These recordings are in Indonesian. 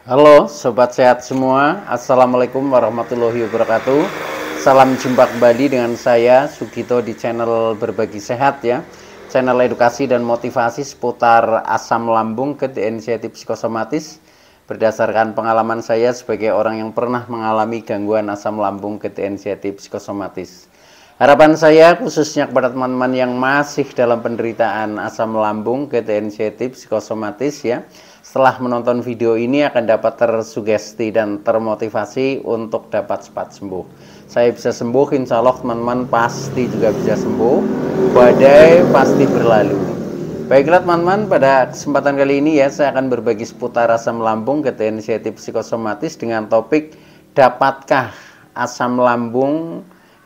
Halo sobat sehat semua, Assalamualaikum warahmatullahi wabarakatuh. Salam jumpa kembali dengan saya Sugito di channel Berbagi Sehat ya, channel edukasi dan motivasi seputar asam lambung, anxiety psikosomatis, berdasarkan pengalaman saya sebagai orang yang pernah mengalami gangguan asam lambung, anxiety psikosomatis. Harapan saya khususnya kepada teman-teman yang masih dalam penderitaan asam lambung, anxiety psikosomatis ya, setelah menonton video ini akan dapat tersugesti dan termotivasi untuk dapat cepat sembuh. Saya bisa sembuh, insya Allah teman-teman pasti juga bisa sembuh. Badai pasti berlalu. Baiklah teman-teman, pada kesempatan kali ini ya saya akan berbagi seputar asam lambung, anxiety psikosomatis dengan topik dapatkah asam lambung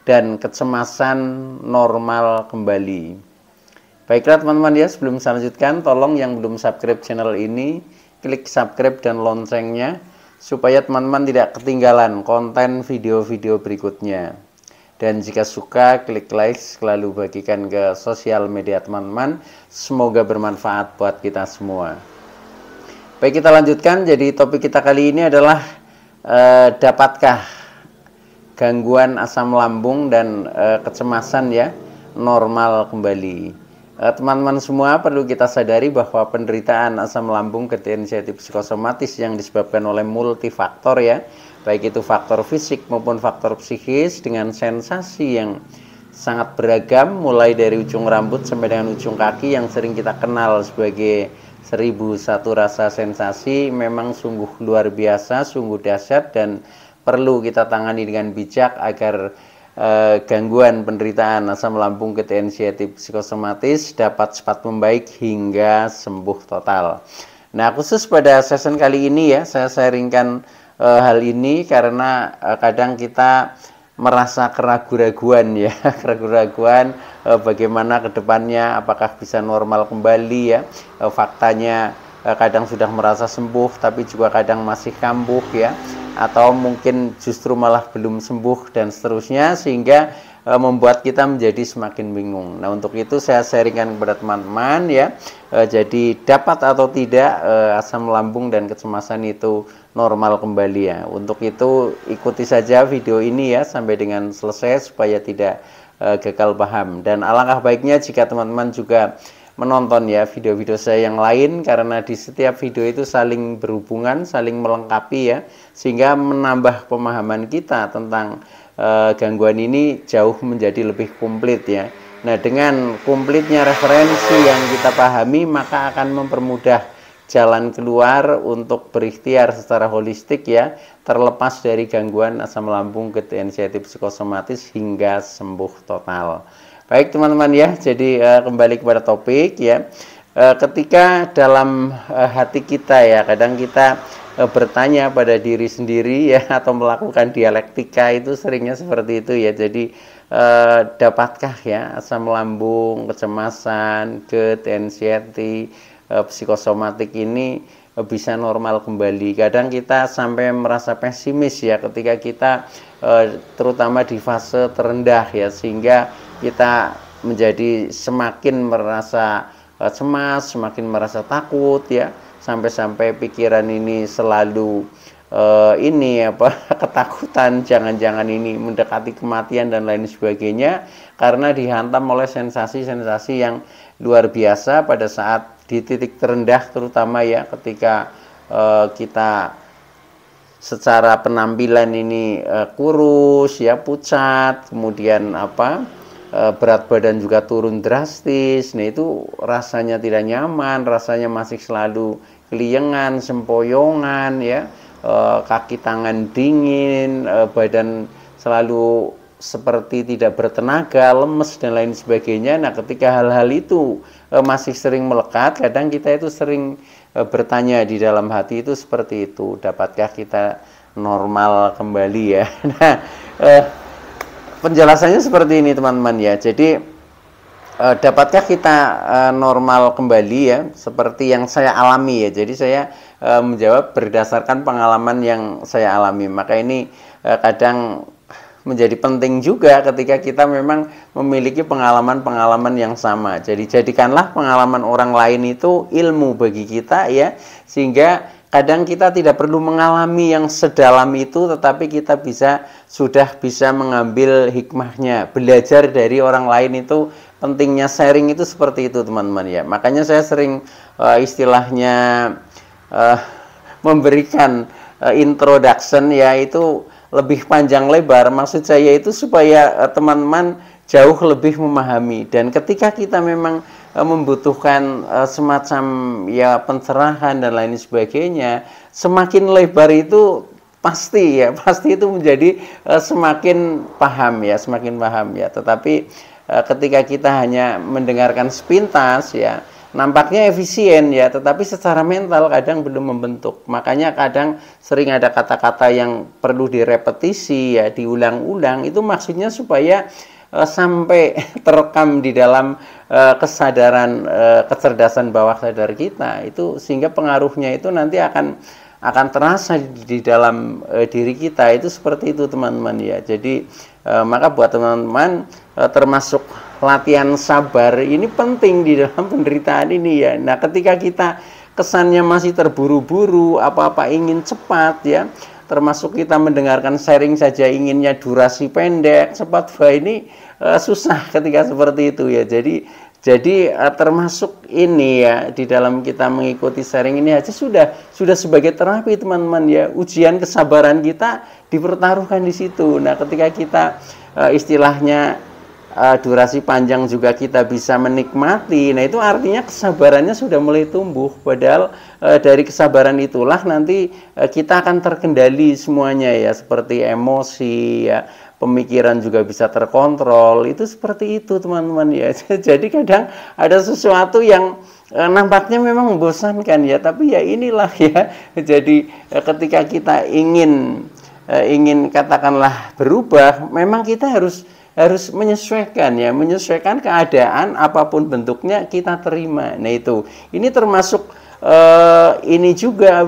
dan kecemasan normal kembali. Baiklah teman-teman ya, sebelum saya lanjutkan, tolong yang belum subscribe channel ini, klik subscribe dan loncengnya, supaya teman-teman tidak ketinggalan konten video-video berikutnya. Dan jika suka, klik like, lalu bagikan ke sosial media teman-teman, semoga bermanfaat buat kita semua. Baik, kita lanjutkan, jadi topik kita kali ini adalah dapatkah gangguan asam lambung dan kecemasan ya normal kembali. Teman-teman semua perlu kita sadari bahwa penderitaan asam lambung, anxiety psikosomatis yang disebabkan oleh multifaktor ya, baik itu faktor fisik maupun faktor psikis dengan sensasi yang sangat beragam, mulai dari ujung rambut sampai dengan ujung kaki yang sering kita kenal sebagai 1001 rasa sensasi, memang sungguh luar biasa, sungguh dahsyat dan perlu kita tangani dengan bijak agar gangguan penderitaan asam lambung, anxiety psikosomatis dapat cepat membaik hingga sembuh total. Nah, khusus pada session kali ini ya, saya sharingkan hal ini karena kadang kita merasa keraguan-raguan ya, keraguan-raguan bagaimana kedepannya, apakah bisa normal kembali ya. Faktanya kadang sudah merasa sembuh tapi juga kadang masih kambuh ya, atau mungkin justru malah belum sembuh dan seterusnya, sehingga membuat kita menjadi semakin bingung. Nah, untuk itu saya sharingkan kepada teman-teman ya, jadi dapat atau tidak asam lambung dan kecemasan itu normal kembali ya. Untuk itu ikuti saja video ini ya sampai dengan selesai supaya tidak gagal paham. Dan alangkah baiknya jika teman-teman juga menonton ya video-video saya yang lain, karena di setiap video itu saling berhubungan, saling melengkapi ya, sehingga menambah pemahaman kita tentang gangguan ini jauh menjadi lebih komplit ya. Nah, dengan komplitnya referensi yang kita pahami, maka akan mempermudah jalan keluar untuk berikhtiar secara holistik ya, terlepas dari gangguan asam lambung, anxiety psikosomatis hingga sembuh total. Baik teman-teman ya, jadi kembali kepada topik ya. Ketika dalam hati kita ya, kadang kita bertanya pada diri sendiri ya, atau melakukan dialektika, itu seringnya seperti itu ya. Jadi dapatkah ya asam lambung, kecemasan, anxiety psikosomatik ini bisa normal kembali? Kadang kita sampai merasa pesimis ya ketika kita terutama di fase terendah ya, sehingga kita menjadi semakin merasa cemas, semakin merasa takut ya, sampai-sampai pikiran ini selalu ketakutan, jangan-jangan ini mendekati kematian dan lain sebagainya, karena dihantam oleh sensasi-sensasi yang luar biasa pada saat di titik terendah, terutama ya ketika kita secara penampilan ini kurus ya, pucat, kemudian berat badan juga turun drastis. Nah, itu rasanya tidak nyaman, rasanya masih selalu keliengan, sempoyongan ya, kaki tangan dingin, badan selalu seperti tidak bertenaga, lemes dan lain sebagainya. Nah, ketika hal-hal itu masih sering melekat, kadang kita itu sering bertanya di dalam hati itu seperti itu, dapatkah kita normal kembali ya. Nah, penjelasannya seperti ini teman-teman ya. Jadi dapatkah kita normal kembali ya, seperti yang saya alami ya. Jadi saya menjawab berdasarkan pengalaman yang saya alami. Maka ini kadang menjadi penting juga ketika kita memang memiliki pengalaman-pengalaman yang sama. Jadi jadikanlah pengalaman orang lain itu ilmu bagi kita ya, sehingga kadang kita tidak perlu mengalami yang sedalam itu, tetapi kita sudah bisa mengambil hikmahnya. Belajar dari orang lain itu pentingnya, sharing itu seperti itu teman-teman ya. Makanya saya sering istilahnya memberikan introduction ya, itu lebih panjang lebar. Maksud saya itu supaya teman-teman jauh lebih memahami, dan ketika kita memang membutuhkan semacam ya pencerahan dan lain sebagainya, semakin lebar itu pasti itu menjadi semakin paham ya. Tetapi ketika kita hanya mendengarkan sepintas ya, nampaknya efisien ya, tetapi secara mental kadang belum membentuk. Makanya kadang sering ada kata-kata yang perlu direpetisi ya, diulang-ulang. Itu maksudnya supaya sampai terekam di dalam kesadaran, kecerdasan bawah sadar kita itu, sehingga pengaruhnya itu nanti akan terasa di dalam diri kita. Itu seperti itu teman-teman ya. Jadi maka buat teman-teman, termasuk latihan sabar ini penting di dalam penderitaan ini ya. Nah, ketika kita kesannya masih terburu-buru, apa-apa ingin cepat ya, termasuk kita mendengarkan sharing saja inginnya durasi pendek, cepat, ini susah ketika seperti itu ya. Jadi termasuk ini ya, di dalam kita mengikuti sharing ini aja sudah sebagai terapi teman-teman ya. Ujian kesabaran kita dipertaruhkan di situ. Nah, ketika kita istilahnya durasi panjang juga kita bisa menikmati, nah itu artinya kesabarannya sudah mulai tumbuh. Padahal dari kesabaran itulah nanti kita akan terkendali semuanya ya, seperti emosi ya, pemikiran juga bisa terkontrol. Itu seperti itu teman-teman ya. Jadi kadang ada sesuatu yang nampaknya memang membosankan ya, tapi ya inilah ya. Jadi ketika kita ingin katakanlah berubah, memang kita harus menyesuaikan keadaan apapun bentuknya kita terima. Nah itu, ini termasuk ini juga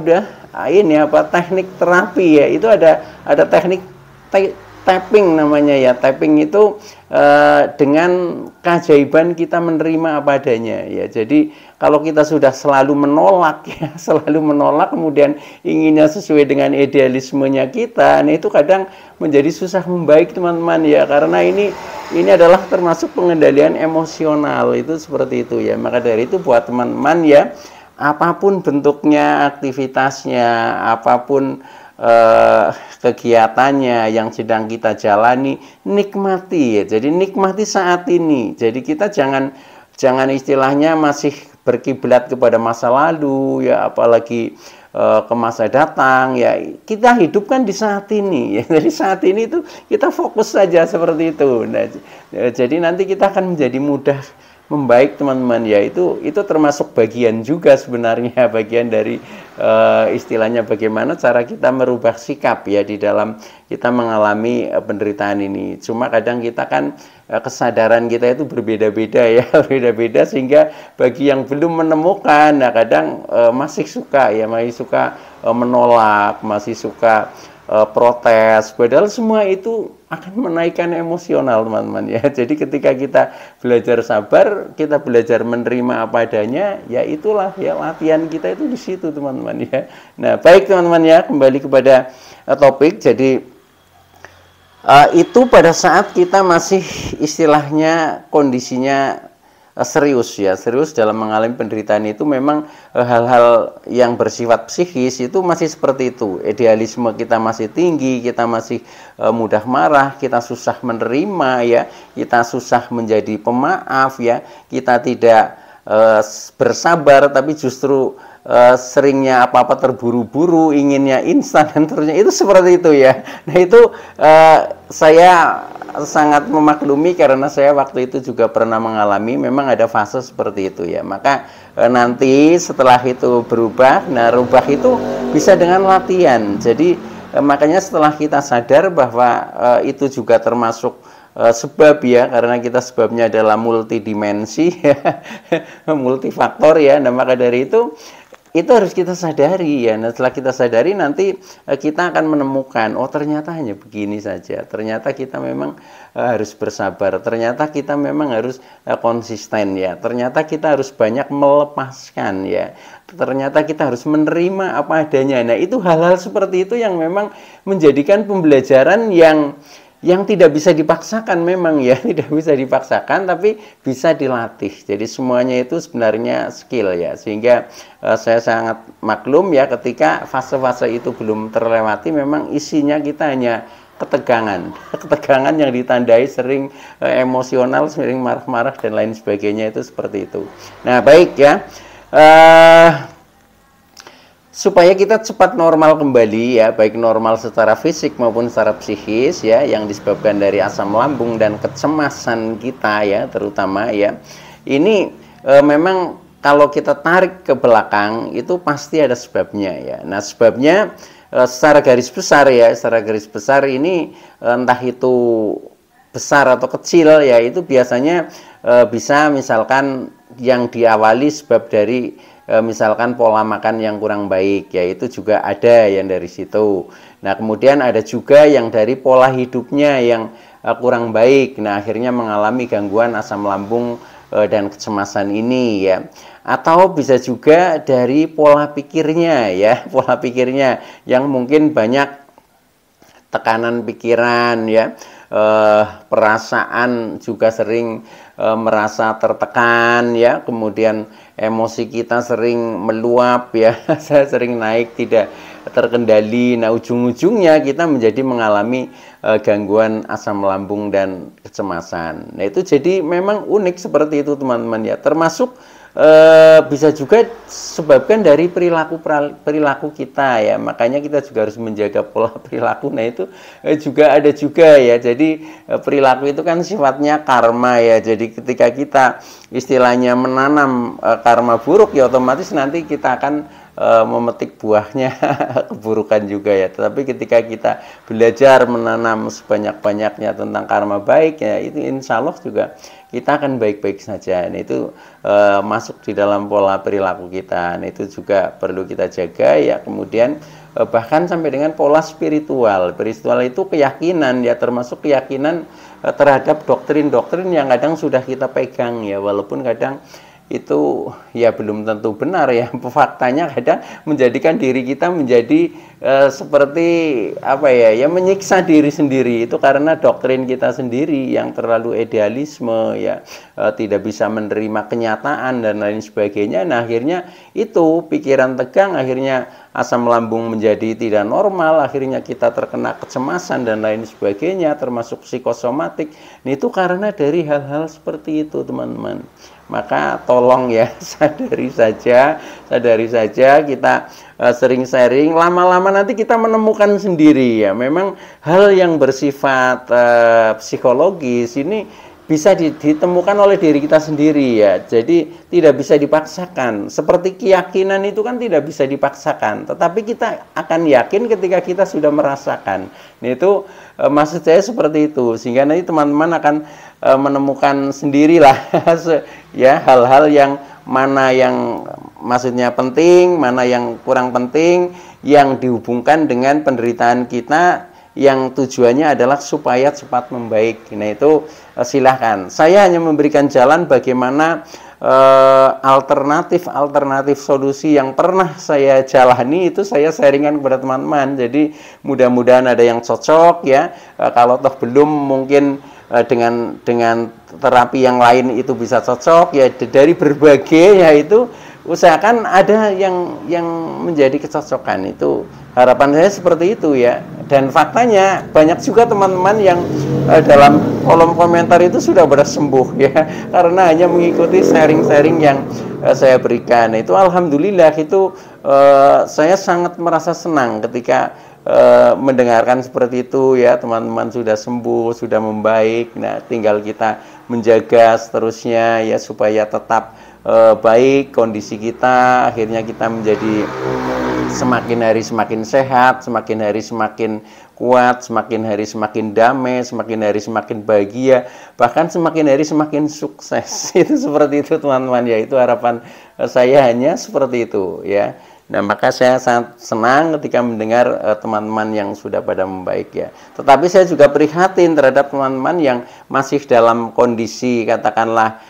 teknik terapi ya. Itu ada teknik tapping namanya ya. Tapping itu dengan keajaiban kita menerima apa adanya ya. Jadi kalau kita sudah selalu menolak ya, kemudian inginnya sesuai dengan idealismenya kita, nah itu kadang menjadi susah membaik teman-teman ya, karena ini adalah termasuk pengendalian emosional, itu seperti itu ya. Maka dari itu buat teman-teman ya, apapun bentuknya aktivitasnya, apapun kegiatannya yang sedang kita jalani, nikmati ya. Jadi nikmati saat ini. Jadi kita jangan istilahnya masih berkiblat kepada masa lalu ya, apalagi ke masa datang ya. Kita hidupkan di saat ini ya. Jadi saat ini itu kita fokus saja seperti itu. Nah, jadi nanti kita akan menjadi mudah membaik teman-teman ya. Itu termasuk bagian juga sebenarnya, bagian dari istilahnya bagaimana cara kita merubah sikap ya di dalam kita mengalami penderitaan ini. Cuma kadang kita kan kesadaran kita itu berbeda-beda ya, beda-beda, sehingga bagi yang belum menemukan, nah kadang masih suka menolak, masih suka protes, padahal semua itu akan menaikkan emosional teman-teman ya. Jadi ketika kita belajar sabar, kita belajar menerima apa adanya, ya itulah ya latihan kita itu di situ teman-teman ya. Nah baik teman-teman ya, kembali kepada topik. Jadi itu pada saat kita masih istilahnya kondisinya serius ya, serius dalam mengalami penderitaan itu, memang hal-hal yang bersifat psikis itu masih seperti itu. Idealisme kita masih tinggi, kita masih mudah marah, kita susah menerima ya, kita susah menjadi pemaaf ya, kita tidak bersabar, tapi justru seringnya apa-apa terburu-buru, inginnya instan dan terusnya, itu seperti itu ya. Nah itu saya sangat memaklumi karena saya waktu itu juga pernah mengalami, memang ada fase seperti itu ya. Maka nanti setelah itu berubah, nah rubah itu bisa dengan latihan. Jadi makanya setelah kita sadar bahwa itu juga termasuk sebab ya, karena kita sebabnya adalah multidimensi ya, multifaktor ya. Nah maka dari itu itu harus kita sadari ya. Nah, setelah kita sadari nanti kita akan menemukan, oh ternyata hanya begini saja. Ternyata kita memang harus bersabar. Ternyata kita memang harus konsisten ya. Ternyata kita harus banyak melepaskan ya. Ternyata kita harus menerima apa adanya. Nah, itu hal-hal seperti itu yang memang menjadikan pembelajaran yang tidak bisa dipaksakan memang ya, tidak bisa dipaksakan tapi bisa dilatih. Jadi semuanya itu sebenarnya skill ya, sehingga saya sangat maklum ya ketika fase-fase itu belum terlewati memang isinya kita hanya ketegangan yang ditandai sering emosional, sering marah-marah dan lain sebagainya, itu seperti itu. Nah baik ya, supaya kita cepat normal kembali ya, baik normal secara fisik maupun secara psikis ya, yang disebabkan dari asam lambung dan kecemasan kita ya, terutama ya. Ini memang kalau kita tarik ke belakang itu pasti ada sebabnya ya. Nah, sebabnya secara garis besar ya, secara garis besar ini entah itu besar atau kecil ya, itu biasanya bisa misalkan yang diawali sebab dari misalkan pola makan yang kurang baik ya, itu juga ada yang dari situ. Nah kemudian ada juga yang dari pola hidupnya yang kurang baik, nah akhirnya mengalami gangguan asam lambung dan kecemasan ini ya. Atau bisa juga dari pola pikirnya ya, pola pikirnya yang mungkin banyak tekanan pikiran ya, perasaan juga sering merasa tertekan ya, kemudian emosi kita sering meluap ya, saya sering naik tidak terkendali. Nah ujung-ujungnya kita menjadi mengalami gangguan asam lambung dan kecemasan. Nah itu jadi memang unik seperti itu teman-teman ya, termasuk bisa juga sebabkan dari perilaku kita ya, makanya kita juga harus menjaga pola perilaku. Nah itu juga ada juga ya, jadi perilaku itu kan sifatnya karma ya, jadi ketika kita istilahnya menanam karma buruk ya, otomatis nanti kita akan memetik buahnya keburukan juga ya. Tetapi ketika kita belajar menanam sebanyak-banyaknya tentang karma baik ya, itu insya Allah juga kita akan baik-baik saja. Nah itu masuk di dalam pola perilaku kita. Nah itu juga perlu kita jaga ya. Kemudian bahkan sampai dengan pola spiritual. Spiritual itu keyakinan ya, termasuk keyakinan terhadap doktrin-doktrin yang kadang sudah kita pegang ya, walaupun kadang itu ya belum tentu benar ya, faktanya kadang menjadikan diri kita menjadi seperti apa ya, ya menyiksa diri sendiri, itu karena doktrin kita sendiri yang terlalu idealisme ya, tidak bisa menerima kenyataan dan lain sebagainya. Nah akhirnya itu pikiran tegang, akhirnya asam lambung menjadi tidak normal, akhirnya kita terkena kecemasan dan lain sebagainya, termasuk psikosomatik. Nah, itu karena dari hal-hal seperti itu teman-teman. Maka tolong ya sadari saja kita sering sharing, lama-lama nanti kita menemukan sendiri ya, memang hal yang bersifat psikologis ini bisa ditemukan oleh diri kita sendiri ya, jadi tidak bisa dipaksakan. Seperti keyakinan itu kan tidak bisa dipaksakan, tetapi kita akan yakin ketika kita sudah merasakan. Nah itu maksud saya seperti itu, sehingga nanti teman-teman akan menemukan sendirilah ya, hal-hal yang mana yang maksudnya penting, mana yang kurang penting, yang dihubungkan dengan penderitaan kita yang tujuannya adalah supaya cepat membaik. Nah itu silahkan, saya hanya memberikan jalan bagaimana alternatif solusi yang pernah saya jalani, itu saya sharingkan kepada teman-teman. Jadi mudah-mudahan ada yang cocok ya, kalau toh belum mungkin dengan terapi yang lain itu bisa cocok ya, dari berbagai ya, itu usahakan ada yang menjadi kecocokan. Itu harapan saya seperti itu ya. Dan faktanya banyak juga teman-teman yang dalam kolom komentar itu sudah bersembuh ya, karena hanya mengikuti sharing-sharing yang saya berikan. Itu alhamdulillah, itu saya sangat merasa senang ketika mendengarkan seperti itu ya, teman-teman sudah sembuh, sudah membaik. Nah tinggal kita menjaga seterusnya ya, supaya tetap baik kondisi kita, akhirnya kita menjadi semakin hari semakin sehat, semakin hari semakin kuat, semakin hari semakin damai, semakin hari semakin bahagia, bahkan semakin hari semakin sukses. Itu seperti itu teman-teman ya, itu harapan saya hanya seperti itu ya. Nah, maka saya sangat senang ketika mendengar teman-teman yang sudah pada membaik ya. Tetapi saya juga prihatin terhadap teman-teman yang masih dalam kondisi katakanlah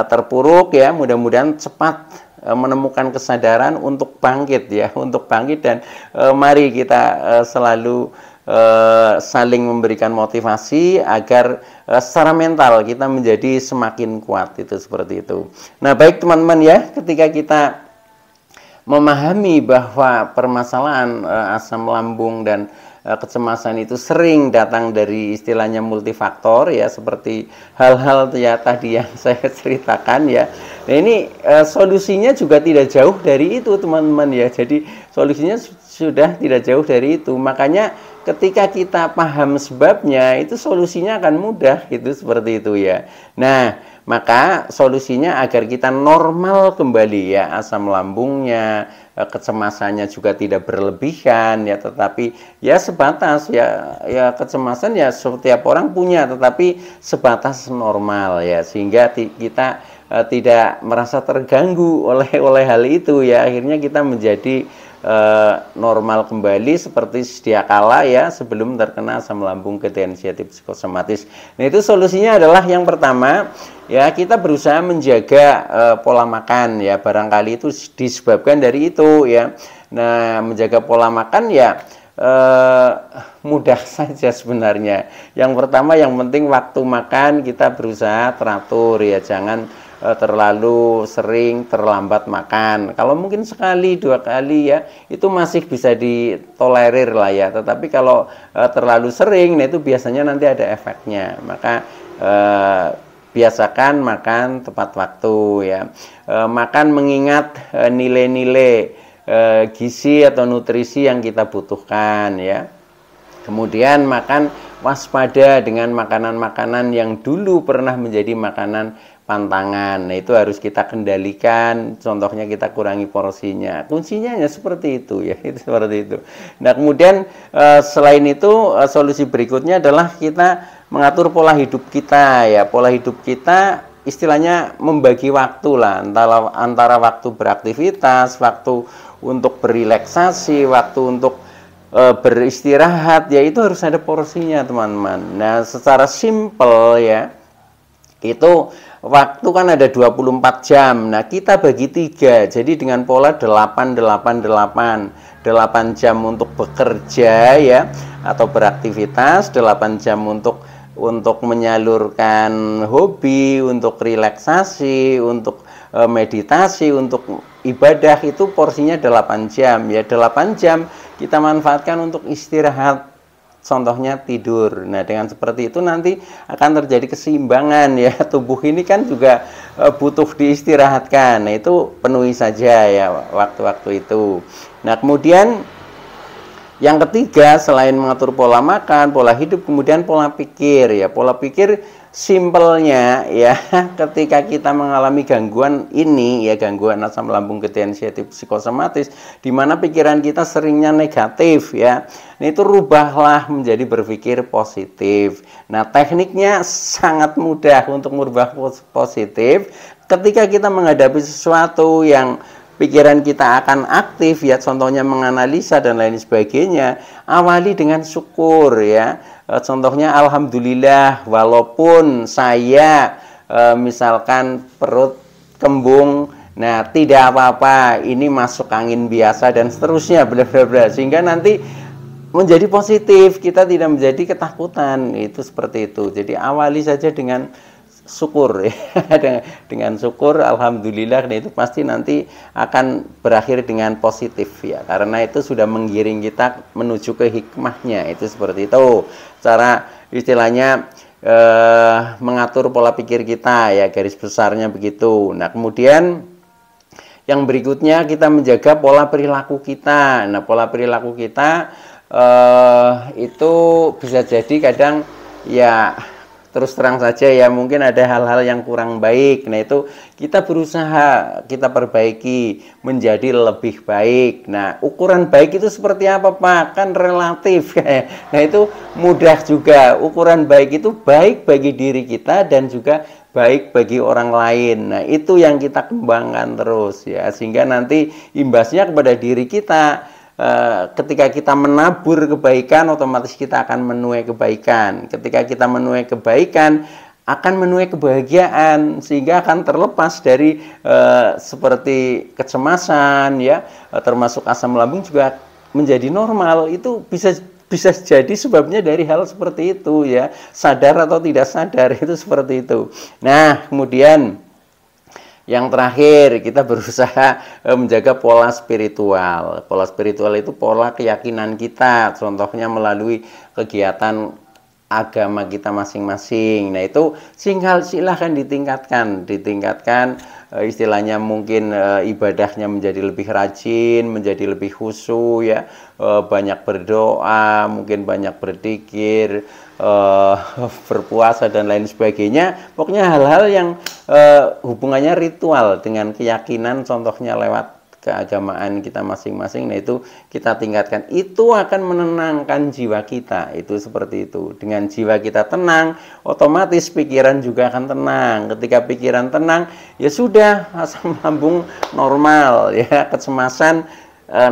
terpuruk ya. Mudah-mudahan cepat menemukan kesadaran untuk bangkit ya, untuk bangkit, dan mari kita selalu saling memberikan motivasi agar secara mental kita menjadi semakin kuat, itu seperti itu. Nah, baik teman-teman ya, ketika kita memahami bahwa permasalahan asam lambung dan kecemasan itu sering datang dari istilahnya multifaktor ya, seperti hal-hal ya tadi yang saya ceritakan ya. Nah, ini solusinya juga tidak jauh dari itu teman-teman ya. Jadi solusinya sudah tidak jauh dari itu. Makanya ketika kita paham sebabnya, itu solusinya akan mudah gitu, seperti itu ya. Nah, maka solusinya agar kita normal kembali ya, asam lambungnya, kecemasannya juga tidak berlebihan ya, tetapi ya sebatas ya, kecemasan ya setiap orang punya, tetapi sebatas normal ya, sehingga kita tidak merasa terganggu oleh hal itu ya, akhirnya kita menjadi normal kembali seperti sedia kala ya, sebelum terkena asam lambung ketidaksensitif psikosomatis. Nah, itu solusinya adalah yang pertama ya, kita berusaha menjaga pola makan ya, barangkali itu disebabkan dari itu ya. Nah, menjaga pola makan ya mudah saja sebenarnya. Yang pertama, yang penting waktu makan kita berusaha teratur ya, jangan terlalu sering terlambat makan. Kalau mungkin sekali dua kali ya, itu masih bisa ditolerir lah ya, tetapi kalau terlalu sering, nah itu biasanya nanti ada efeknya. Maka biasakan makan tepat waktu ya, makan mengingat nilai-nilai gizi atau nutrisi yang kita butuhkan ya. Kemudian makan waspada dengan makanan-makanan yang dulu pernah menjadi makanan pantangan. Nah, itu harus kita kendalikan. Contohnya kita kurangi porsinya. Kuncinya ya seperti itu ya, itu seperti itu. Nah, kemudian selain itu solusi berikutnya adalah kita mengatur pola hidup kita ya. Pola hidup kita istilahnya membagi waktu lah, antara waktu beraktivitas, waktu untuk berrelaksasi, waktu untuk beristirahat ya, itu harus ada porsinya teman-teman. Nah, secara simpel ya, itu waktu kan ada 24 jam. Nah, kita bagi 3. Jadi dengan pola 8 jam untuk bekerja ya atau beraktivitas, 8 jam untuk menyalurkan hobi, untuk relaksasi, untuk meditasi, untuk ibadah, itu porsinya 8 jam ya. 8 jam kita manfaatkan untuk istirahat. Contohnya tidur. Nah, dengan seperti itu nanti akan terjadi keseimbangan ya. Tubuh ini kan juga butuh diistirahatkan. Nah, itu penuhi saja ya waktu-waktu itu. Nah, kemudian yang ketiga, selain mengatur pola makan, pola hidup, kemudian pola pikir ya. Pola pikir simpelnya ya, ketika kita mengalami gangguan ini ya, gangguan asam lambung ketidaksensitif psikosomatis, di mana pikiran kita seringnya negatif ya, nah, itu rubahlah menjadi berpikir positif. Nah, tekniknya sangat mudah untuk merubah positif. Ketika kita menghadapi sesuatu yang pikiran kita akan aktif ya, contohnya menganalisa dan lain sebagainya, awali dengan syukur ya. Contohnya alhamdulillah, walaupun saya misalkan perut kembung, nah tidak apa-apa, ini masuk angin biasa dan seterusnya, bla bla bla, sehingga nanti menjadi positif, kita tidak menjadi ketakutan, itu seperti itu. Jadi awali saja dengan syukur ya. Dengan syukur, alhamdulillah, dan itu pasti nanti akan berakhir dengan positif ya, karena itu sudah menggiring kita menuju ke hikmahnya. Itu seperti itu cara istilahnya mengatur pola pikir kita ya, garis besarnya begitu. Nah, kemudian yang berikutnya kita menjaga pola perilaku kita. Nah, pola perilaku kita itu bisa jadi kadang ya terus terang saja ya, mungkin ada hal-hal yang kurang baik. Nah, itu kita berusaha, kita perbaiki menjadi lebih baik. Nah, ukuran baik itu seperti apa, Pak? Kan relatif. Nah, itu mudah juga. Ukuran baik itu baik bagi diri kita dan juga baik bagi orang lain. Nah, itu yang kita kembangkan terus ya, sehingga nanti imbasnya kepada diri kita. Ketika kita menabur kebaikan, otomatis kita akan menuai kebaikan. Ketika kita menuai kebaikan, akan menuai kebahagiaan, sehingga akan terlepas dari seperti kecemasan ya, termasuk asam lambung juga menjadi normal. Itu bisa jadi sebabnya dari hal seperti itu ya, sadar atau tidak sadar, itu seperti itu. Nah, kemudian yang terakhir, kita berusaha menjaga pola spiritual. Pola spiritual itu pola keyakinan kita, contohnya melalui kegiatan agama kita masing-masing. Nah, itu silahkan ditingkatkan, istilahnya mungkin ibadahnya menjadi lebih rajin, menjadi lebih khusyuk ya, banyak berdoa, mungkin banyak berzikir, berpuasa dan lain sebagainya. Pokoknya hal-hal yang hubungannya ritual dengan keyakinan, contohnya lewat keagamaan kita masing-masing. Nah, itu kita tingkatkan, itu akan menenangkan jiwa kita. Itu seperti itu. Dengan jiwa kita tenang, otomatis pikiran juga akan tenang. Ketika pikiran tenang, ya sudah, asam lambung normal ya, kecemasan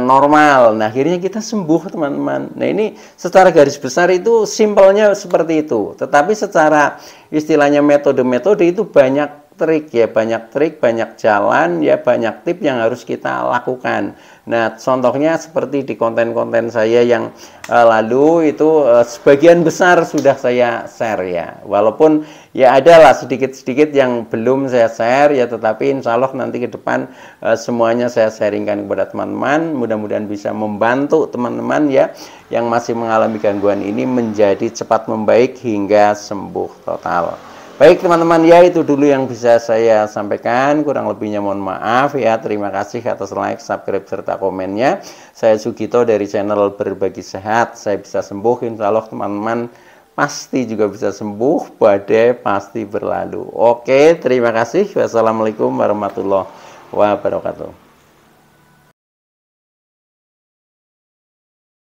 normal. Nah, akhirnya kita sembuh, teman-teman. Nah, ini secara garis besar itu simpelnya seperti itu. Tetapi secara istilahnya metode-metode itu banyak trik ya, banyak jalan ya, banyak tip yang harus kita lakukan. Nah, contohnya seperti di konten-konten saya yang lalu itu sebagian besar sudah saya share ya. Walaupun ya adalah sedikit-sedikit yang belum saya share ya, tetapi insya Allah nanti ke depan semuanya saya sharingkan kepada teman-teman. Mudah-mudahan bisa membantu teman-teman ya yang masih mengalami gangguan ini menjadi cepat membaik hingga sembuh total. Baik teman-teman ya, itu dulu yang bisa saya sampaikan, kurang lebihnya mohon maaf ya. Terima kasih atas like, subscribe, serta komennya. Saya Sugito dari channel Berbagi Sehat. Saya bisa sembuh, insya Allah teman-teman pasti juga bisa sembuh, badai pasti berlalu. Oke, terima kasih. Wassalamualaikum warahmatullahi wabarakatuh.